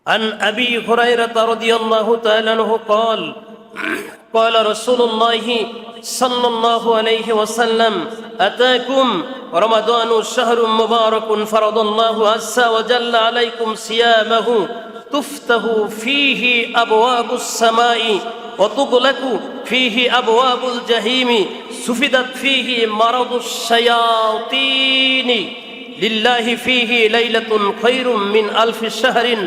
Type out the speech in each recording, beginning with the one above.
عن أبي هريرة رضي الله تعالى عنه قال قال رسول الله صلى الله عليه وسلم أتاكم رمضان شهر مبارك فرض الله عز وجل عليكم صيامه تفتح فيه أبواب السماء وتغلق فيه أبواب الجحيم سفدت فيه مرض الشياطين لله فيه ليلة خير من ألف شهر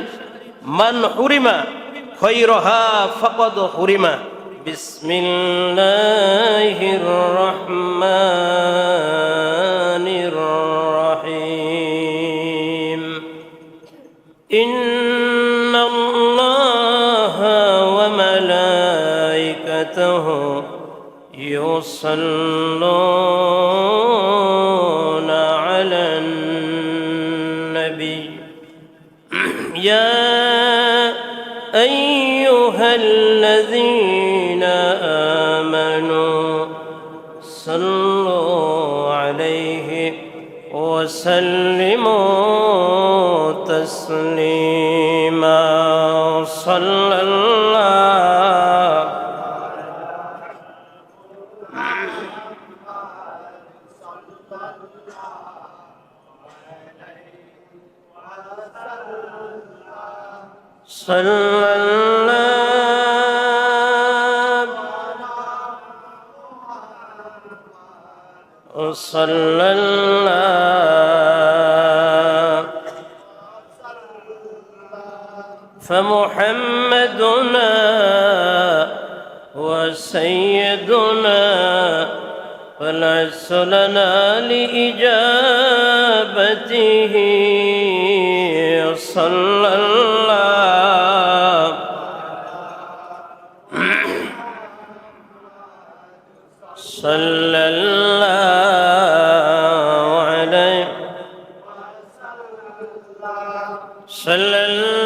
من حرم خيرها فقد حرم بسم الله الرحمن الرحيم إن الله وملائكته يصلون على النبي يا أيها الذين آمنوا صلوا عليه وسلموا تسليما صلى الله صلى الله صلى الله فمحمدنا وسيدنا فليس لنا لإجابته صلى الله صلى الله عليه صلى الله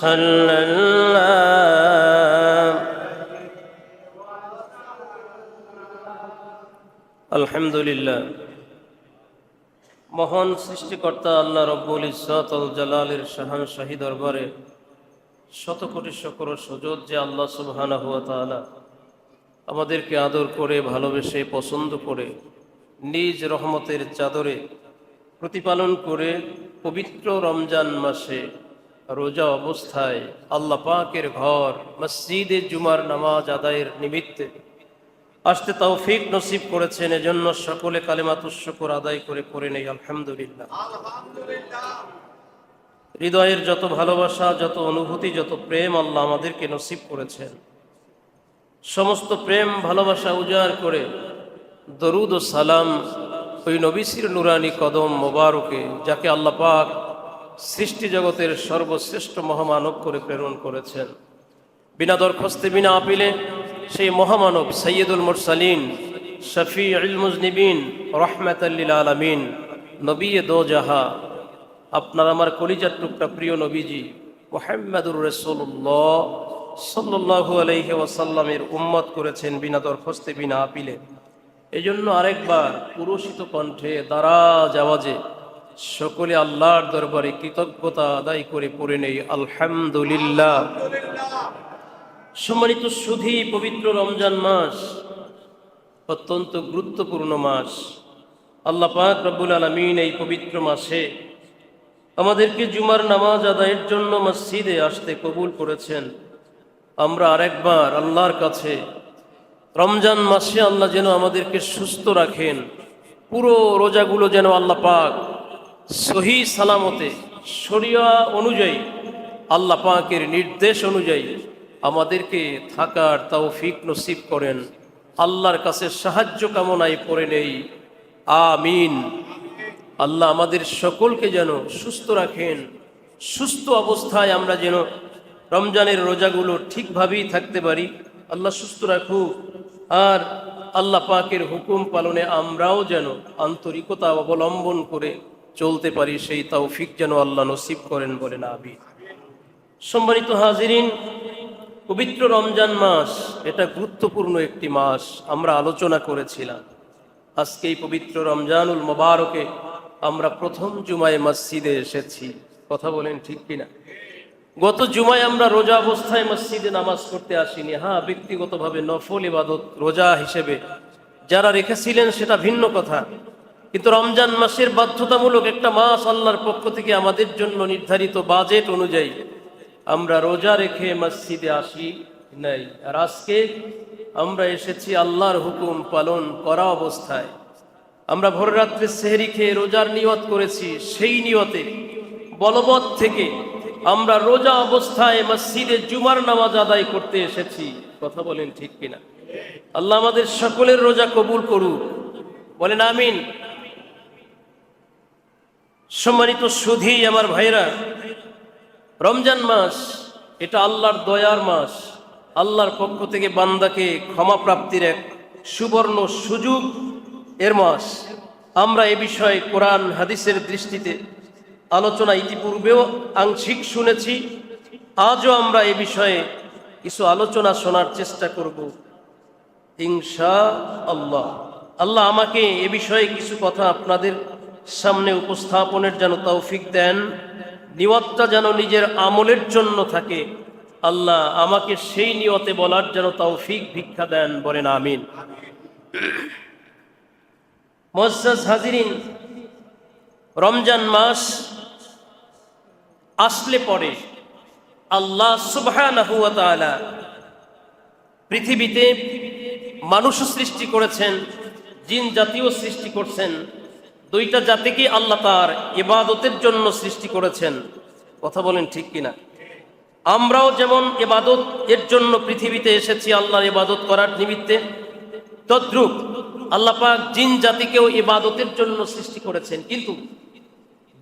صلى الله الحمد لله মহান সৃষ্টিকর্তা আল্লাহ রব্বুল ইজ্জত ওয়াল জালালের শাহানশাহী দরবারে শত কোটি শুকর ও সুজুদ যে আল্লাহ সুবহানাহু ওয়া তাআলা আমাদেরকে আদর করে ভালোবেসে পছন্দ করে নিজ রহমতের চাদরে প্রতিপালন করে পবিত্র রমজান মাসে রোজা অবস্থায় আল্লাহ পাকের ঘর মসজিদে জুমার নামাজ আদায়ের নিমিত্তে আসতে তৌফিক নসিব করেছেন। এজন্য সকলে কালিমাতুশ শুকর আদায় করে নেই আলহামদুলিল্লাহ। হৃদয়ের যত ভালোবাসা, যত অনুভূতি, যত প্রেম আল্লাহ আমাদেরকে নসিব করেছেন, সমস্ত প্রেম ভালোবাসা উজাড় করে দরুদ ও সালাম ওই নবীর নুরানি কদম মোবারকে, যাকে আল্লাহ পাক সৃষ্টি জগতের সর্বশ্রেষ্ঠ মহামানব করে প্রেরণ করেছেন, বিনা দরখাস্তে বিনা আপিলে সেই মহামানব সৈয়দুল মুরসালিন শফিউল মুজনিবিন রহমাতাল লিল আলামিন নবী দো জাহা, আপনার আমার কলিজার টুকরা প্রিয় নবীজি মুহাম্মদুর রাসূলুল্লাহ সাল্লাল্লাহু আলাইহি ওয়াসাল্লামের উম্মত করেছেন বিনা দরখাস্তে বিনা আপিলে। এজন্য আরেকবার পুরোষিত কণ্ঠে দারাজ আওয়াজে সকলে আল্লাহর দরবারে কৃতজ্ঞতা আদায় করে পড়ে নেই আলহামদুলিল্লাহ। সম্মানিত সুধী, পবিত্র রমজান মাস অত্যন্ত গুরুত্বপূর্ণ মাস। আল্লাহ পাক রব্বুল আলামিন এই পবিত্র মাসে আমাদেরকে জুমার নামাজ আদায়ের জন্য মসজিদে আসতে কবুল করেছেন। আমরা আরেকবার আল্লাহর কাছে রমজান মাসে আল্লাহ যেন আমাদেরকে সুস্থ রাখেন, পুরো রোজাগুলো যেন আল্লাহ পাক সহি সালামতে শরিয়া অনুযায়ী, আল্লাহ পাকের নির্দেশ অনুযায়ী আমাদেরকে থাকার তৌফিক নসিব করেন। আল্লাহর কাছে সাহায্য কামনায় পড়ে নেই আমিন। আল্লাহ আমাদের সকলকে যেন সুস্থ রাখেন, সুস্থ অবস্থায় আমরা যেন রমজানের রোজাগুলো ঠিকভাবেই থাকতে পারি। আল্লাহ সুস্থ রাখুক, আর আল্লাহ পাকের হুকুম পালনে আমরাও যেন আন্তরিকতা অবলম্বন করে চলতে পারি, সেই তৌফিক যেন আল্লাহ নসিব করেন, বলেন আমিন। সম্মানিত হাজিরিন, পবিত্র রমজান মাস এটা গুরুত্বপূর্ণ একটি মাস। আমরা আলোচনা করেছিলাম আজকে এই পবিত্র রমজানুল মোবারকে আমরা প্রথম জুমায় মসজিদে এসেছি। কথা বলেন ঠিক কিনা? গত জুমায় আমরা রোজা অবস্থায় মসজিদে নামাজ পড়তে আসিনি। হ্যাঁ, ব্যক্তিগতভাবে নফল ইবাদত রোজা হিসেবে যারা রেখেছিলেন সেটা ভিন্ন কথা, কিন্তু রমজান মাসের বাধ্যতামূলক একটা মাস আল্লাহর পক্ষ থেকে আমাদের জন্য নির্ধারিত বাজেট অনুযায়ী আমরা রোজা রেখে মসজিদে আসি নাই। আর আজকে আমরা এসেছি আল্লাহর হুকুম পালন করা অবস্থায়। আমরা ভোর রাত্রে সেহরি খেয়ে রোজার নিয়ত করেছি, সেই নিয়তে বলবৎ থেকে আমরা রোজা অবস্থায় মসজিদে জুমার নামাজ আদায় করতে এসেছি। কথা বলেন ঠিক কিনা? আল্লাহ আমাদের সকলের রোজা কবুল করুক, বলেন আমিন। সম্মানিত সুধী আমার ভাইরা, রমজান মাস এটা আল্লাহর দয়ার মাস, আল্লাহর পক্ষ থেকে বান্দাকে ক্ষমা প্রাপ্তির এক সুবর্ণ সুযোগ এর মাস। আমরা এ বিষয়ে কোরআন হাদিসের দৃষ্টিতে আলোচনা ইতিপূর্বেও আংশিক শুনেছি, আজও আমরা এ বিষয়ে কিছু আলোচনা শোনার চেষ্টা করব ইনশাআল্লাহ। আল্লাহ আমাকে এ বিষয়ে কিছু কথা আপনাদের সামনে উপস্থাপনের যেন তৌফিক দেন, নিয়তটা যেন নিজের আমলের জন্য থাকে। আল্লাহ আমাকে সেই নিয়তে বলার যেন তৌফিক ভিক্ষা দেন, বলেন আমিন। মুআজ্জাজ হাজিরিন, রমজান মাস আসলে পরে আল্লাহ সুবহানাহু ওয়া তাআলা পৃথিবীতে মানুষ সৃষ্টি করেছেন, জিন জাতিও সৃষ্টি করছেন। দুইটা জাতিকে আল্লাহ তার ইবাদতের জন্য সৃষ্টি করেছেন। কথা বলেন ঠিক কিনা? আমরাও যেমন ইবাদত এর জন্য পৃথিবীতে এসেছি, আল্লাহর ইবাদত করার নিমিত্তে, তদ্রূপ আল্লাহ পাক জিন জাতিকেও ইবাদতের জন্য সৃষ্টি করেছেন। কিন্তু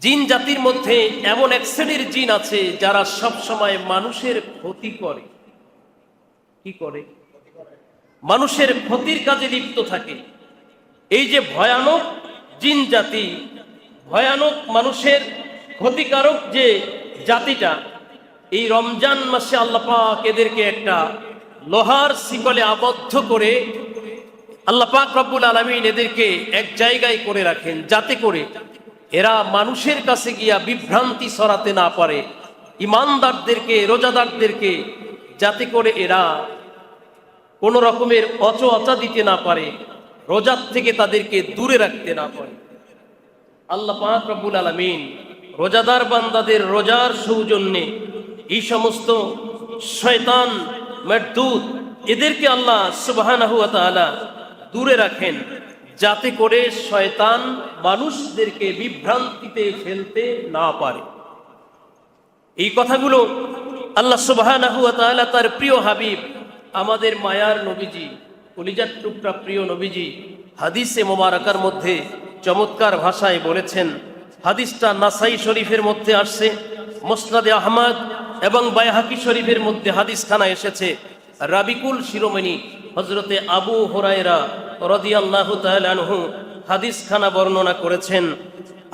জিন জাতির মধ্যে এমন এক শ্রেণীর জিন আছে যারা সব সময় মানুষের ক্ষতি করে। কি করে? মানুষের ক্ষতির কাজে লিপ্ত থাকে। এই যে ভয়ানক জিন জাতি, ভয়ানক মানুষের ক্ষতিকারক যে জাতিটা, এই রমজান মাসে আল্লাহ পাক এদেরকে একটা লোহার শিকলে আবদ্ধ করে আল্লাহ পাক রব্বুল আলামিন এদেরকে এক জায়গায় করে রাখেন, যাতে করে এরা মানুষের কাছে গিয়া বিভ্রান্তি ছড়াতে না পারে, ইমানদারদেরকে, রোজাদারদেরকে, যাতে করে এরা কোন রকমের অচা দিতে না পারে, রোজার থেকে তাদেরকে দূরে রাখতে না পারে। আল্লাহ পাক রব্বুল আলামিন রোজাদার বান্দাদের রোজার সৌজন্যে এই সমস্ত শয়তান মারদুদ এদেরকে আল্লাহ সুবহানাহু ওয়া তাআলা দূরে রাখেন, যাতে করে শয়তান মানুষদেরকে বিভ্রান্তিতে ফেলতে না পারে। এই কথাগুলো আল্লাহ সুবহানাহু ওয়া তাআলা তার প্রিয় হাবিব, আমাদের মায়ার নবীজি, কলিজার টুকরা প্রিয় নবীজি হাদিসে মোবারকার মধ্যে চমৎকার ভাষায় বলেছেন। হাদিসটা নাসাই শরীফের মধ্যে আসছে, মুসনাদে আহমদ এবং বাইহাকি শরীফের মধ্যে হাদিসখানা এসেছে। রাবিকুল শিরোমণি হযরতে আবু হুরায়রা রাদিয়াল্লাহু তাআলা আনহু হাদিসখানা বর্ণনা করেছেন।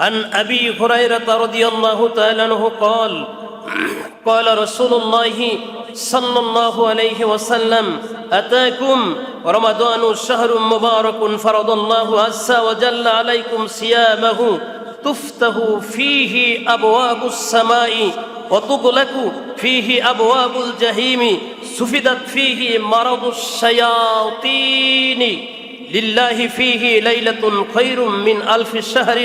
আন আবি হুরায়রা রাদিয়াল্লাহু তাআলা আনহু قال قال رسول الله صلى الله عليه وسلم أتاكم رمضان شهر مبارك فرض الله عز وجل عليكم صيامه تفتح فيه أبواب السماء وتغلق فيه أبواب الجحيم سفدت فيه مرض الشياطين لله فيه ليلة خير من ألف شهر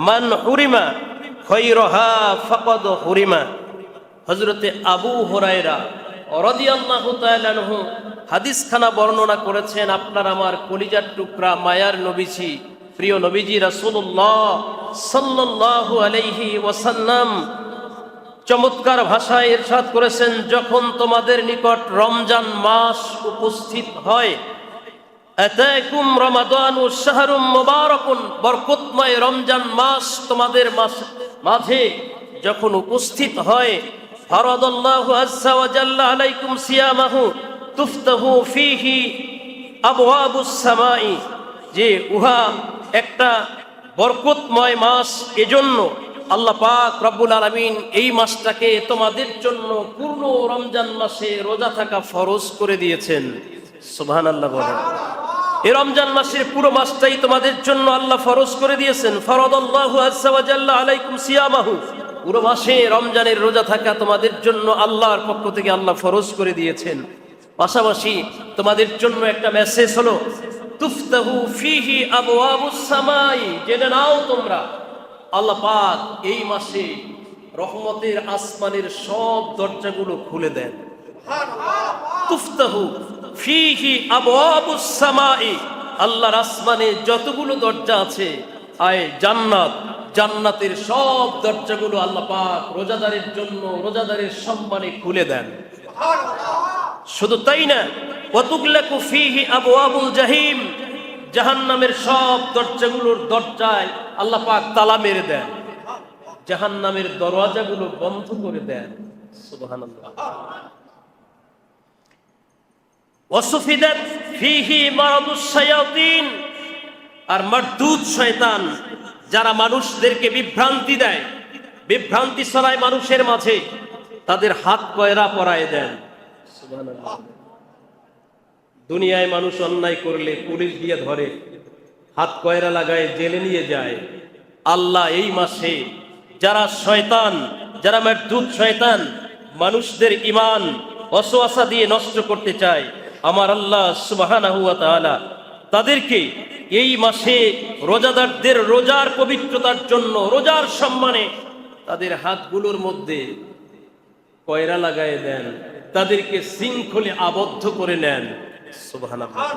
من حرم খৈরহা ফাকাদ হুরিমা। হযরতে আবু হুরায়রা রাদিয়াল্লাহু তাআলা আনহু হাদিসখানা বর্ণনা করেছেন। আপনার আমার কলিজার টুকরা মায়ার নবীজি, প্রিয় নবীজি রাসূলুল্লাহ সাল্লাল্লাহু আলাইহি ওয়াসাল্লাম চমৎকার ভাষায় ইরশাদ করেছেন, যখন তোমাদের নিকট রমজান মাস উপস্থিত হয়, আতাকুম রমাদানু শাহরুম মুবারাকুন, বরকতময় রমজান মাস তোমাদের মাঝে যখন উপস্থিত হয়, ফারাদাল্লাহু আযজা ওয়া জাল্লা আলাইকুম সিয়ামাহু তুফতাহু ফীহি আবওয়াবুস সামাই, যে উহা একটা বরকতময় মাস, এজন্য আল্লাহ পাক রব্বুল আলামিন এই মাসটাকে তোমাদের জন্য পূর্ণ রমজান মাসে রোজা থাকা ফরজ করে দিয়েছেন। সুবহানাল্লাহ বলেন। এই রমজান মাসের পুরো মাসটাই তোমাদের জন্য আল্লাহ ফরজ করে দিয়েছেন। ফরদাল্লাহু আযজা ওয়া জাল্লা আলাইকুম সিয়ামাহু, পুরো মাসে রমজানের রোজা থাকা তোমাদের জন্য আল্লাহর পক্ষ থেকে আল্লাহ ফরজ করে দিয়েছেন। পাশাপাশি তোমাদের জন্য একটা মেসেজ হলো তুফতাহু ফিহি আবওয়াবুস সামাই, জেনে নাও তোমরা আল্লাহ পাক এই মাসে রহমতের আসমানের সব দরজাগুলো খুলে দেন। তুফতাহু ফিহি আবওয়াবুস সামাই, আল্লাহর আসমানে যতগুলো দরজা আছে, আয় জান্নাত, জান্নাতের সব দরজাগুলো আল্লাহ পাক রোজাদারের জন্য, রোজাদারের সম্মানে খুলে দেন। শুধু তাই না, ওয়াতুগলাকু ফিহি আবওয়াবুল জাহিম, জাহান্নামের সব দরজাগুলোর দরজায় আল্লাহ পাক তালা মেরে দেন, জাহান্নামের দরওয়াজাগুলো বন্ধ করে দেন। সুবহানাল্লাহ। ওয়াসুফিদাত ফিহি মারাদুস শায়াতিন, আর মারদুদ শয়তান, যারা মানুষদেরকে বিভ্রান্তি দেয়, বিভ্রান্তি ছড়ায় মানুষের মাঝে, তাদের হাত কয়রা পরায় দেন। সুবহানাল্লাহ। দুনিয়ায় মানুষ অন্যায় করলে পুলিশ দিয়ে ধরে, হাত কয়রা লাগায়, জেলে নিয়ে যায়। আল্লাহ এই মাসে যারা শয়তান, যারা মারদুদ শয়তান, মানুষদের ঈমান ওয়াসওয়াসা দিয়ে নষ্ট করতে চায়, আমার আল্লাহ সুবহানাহু ওয়া তাআলা তাদেরকে এই মাসে রোজাদারদের রোজার পবিত্রতার জন্য, রোজার সম্মানে তাদের হাতগুলোর মধ্যে কয়রা লাগায় দেন, তাদেরকে শৃঙ্খলে আবদ্ধ করে নেন। সুবহানাল্লাহ।